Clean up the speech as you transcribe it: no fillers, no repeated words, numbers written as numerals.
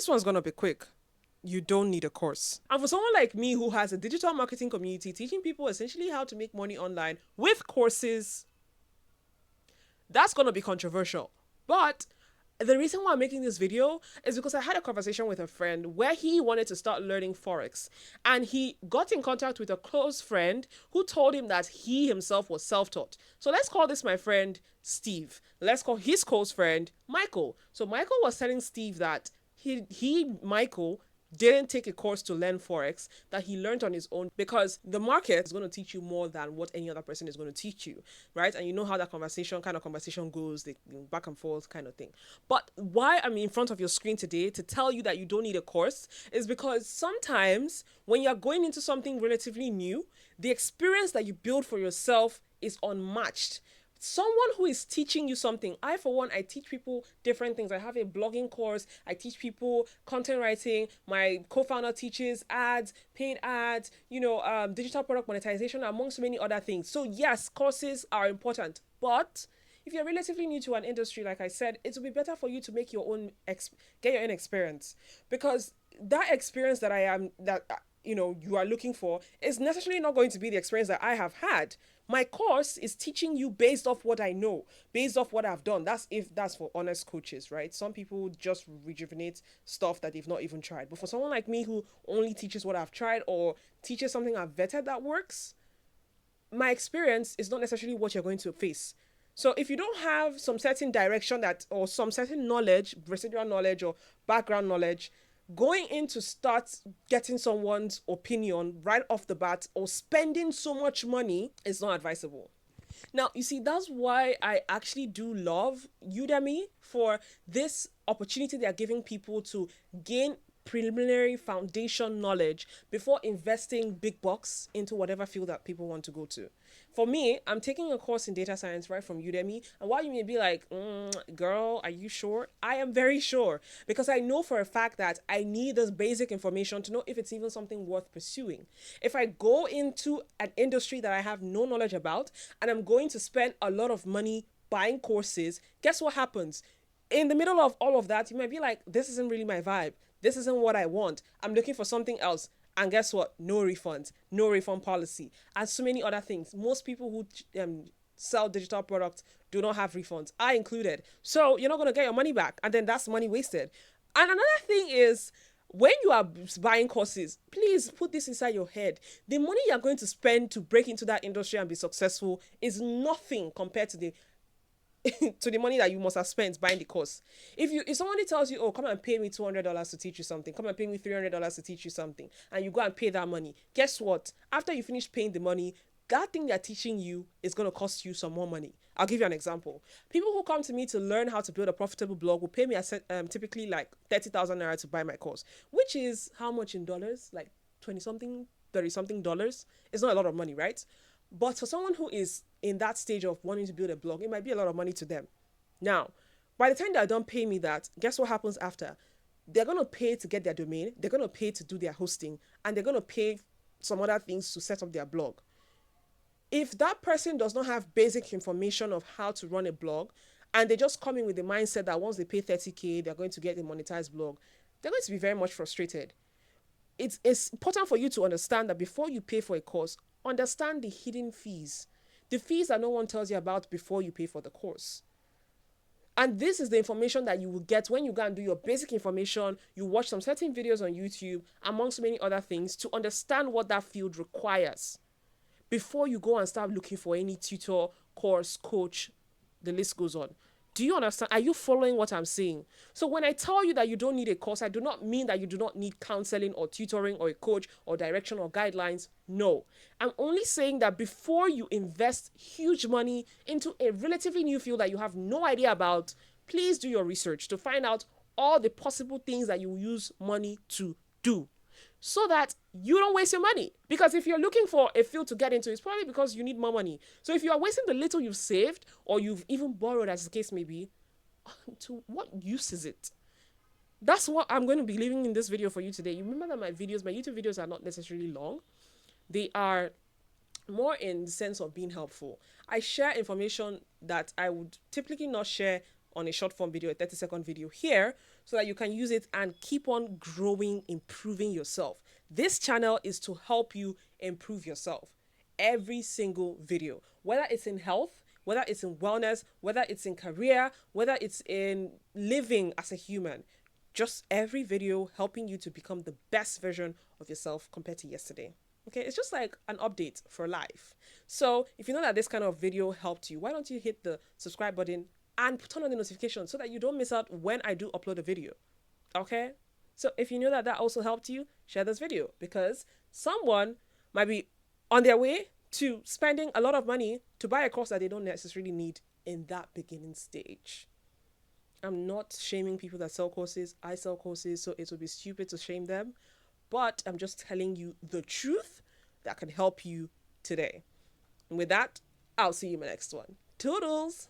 This one's going to be quick. You don't need a course. And for someone like me who has a digital marketing community teaching people essentially how to make money online with courses, that's going to be controversial. But the reason why I'm making this video is because I had a conversation with a friend where he wanted to start learning Forex. And he got in contact with a close friend who told him that he himself was self-taught. So let's call this my friend Steve. Let's call his close friend Michael. So Michael was telling Steve that Michael, didn't take a course to learn Forex, that he learned on his own, because the market is going to teach you more than what any other person is going to teach you, right? And you know how that conversation goes, the back and forth kind of thing. But why I'm in front of your screen today to tell you that you don't need a course is because sometimes when you're going into something relatively new, the experience that you build for yourself is unmatched. Someone who is teaching you something. I, for one, I teach people different things. I have a blogging course. I teach people content writing. My co-founder teaches ads, paid ads, digital product monetization, amongst many other things. So yes, courses are important. But if you're relatively new to an industry, like I said, it will be better for you to make your own, get your own experience. Because that experience that you are looking for is necessarily not going to be the experience that I have had. My course is teaching you based off what I know, based off what I've done. That's for honest coaches, right? Some people just rejuvenate stuff that they've not even tried. But for someone like me who only teaches what I've tried or teaches something I've vetted that works, my experience is not necessarily what you're going to face. So if you don't have some certain direction or some certain knowledge, residual knowledge or background knowledge, going in to start getting someone's opinion right off the bat or spending so much money is not advisable. Now, you see, that's why I actually do love Udemy, for this opportunity they are giving people to gain preliminary foundation knowledge before investing big bucks into whatever field that people want to go to. For me, I'm taking a course in data science right from Udemy. And while you may be like, girl, are you sure? I am very sure, because I know for a fact that I need this basic information to know if it's even something worth pursuing. If I go into an industry that I have no knowledge about and I'm going to spend a lot of money buying courses, guess what happens? In the middle of all of that, you might be like, this isn't really my vibe. This isn't what I want. I'm looking for something else. And guess what? No refunds, no refund policy, and so many other things. Most people who sell digital products do not have refunds, I included. So you're not going to get your money back, and then that's money wasted. And another thing is, when you are buying courses, please put this inside your head. The money you're going to spend to break into that industry and be successful is nothing compared to the to the money that you must have spent buying the course. If somebody tells you, oh, come and pay me $200 to teach you something, come and pay me $300 to teach you something, and you go and pay that money, guess what? After you finish paying the money, that thing they're teaching you is going to cost you some more money. I'll give you an example. People who come to me to learn how to build a profitable blog will pay me typically like 30,000 naira to buy my course, which is how much in dollars? Like 20 something, 30 something dollars. It's not a lot of money, right? But for someone who is in that stage of wanting to build a blog, it might be a lot of money to them. Now, by the time they're done paying me that, guess what happens after? They're going to pay to get their domain, they're going to pay to do their hosting, and they're going to pay some other things to set up their blog. If that person does not have basic information of how to run a blog, and they just come in with the mindset that once they pay 30K, they're going to get a monetized blog, they're going to be very much frustrated. It's important for you to understand that before you pay for a course, understand the hidden fees. The fees that no one tells you about before you pay for the course. And this is the information that you will get when you go and do your basic information. You watch some certain videos on YouTube, amongst many other things, to understand what that field requires before you go and start looking for any tutor, course, coach, the list goes on. Do you understand? Are you following what I'm saying? So when I tell you that you don't need a course, I do not mean that you do not need counseling or tutoring or a coach or direction or guidelines. No. I'm only saying that before you invest huge money into a relatively new field that you have no idea about, please do your research to find out all the possible things that you use money to do, so that you don't waste your money. Because if you're looking for a field to get into, it's probably because you need more money. So if you are wasting the little you've saved, or you've even borrowed, as the case may be, to what use is it? That's what I'm going to be leaving in this video for you today. You remember that my YouTube videos are not necessarily long. They are more in the sense of being helpful. I share information that I would typically not share on a short form video, a 30-second video here, so that you can use it and keep on growing, improving yourself. This channel is to help you improve yourself. Every single video, whether it's in health, whether it's in wellness, whether it's in career, whether it's in living as a human, just every video helping you to become the best version of yourself compared to yesterday. Okay, it's just like an update for life. So if you know that this kind of video helped you, why don't you hit the subscribe button and turn on the notification so that you don't miss out when I do upload a video. Okay? So if you know that also helped you, share this video, because someone might be on their way to spending a lot of money to buy a course that they don't necessarily need in that beginning stage. I'm not shaming people that sell courses. I sell courses, so it would be stupid to shame them. But I'm just telling you the truth that can help you today. And with that, I'll see you in my next one. Toodles!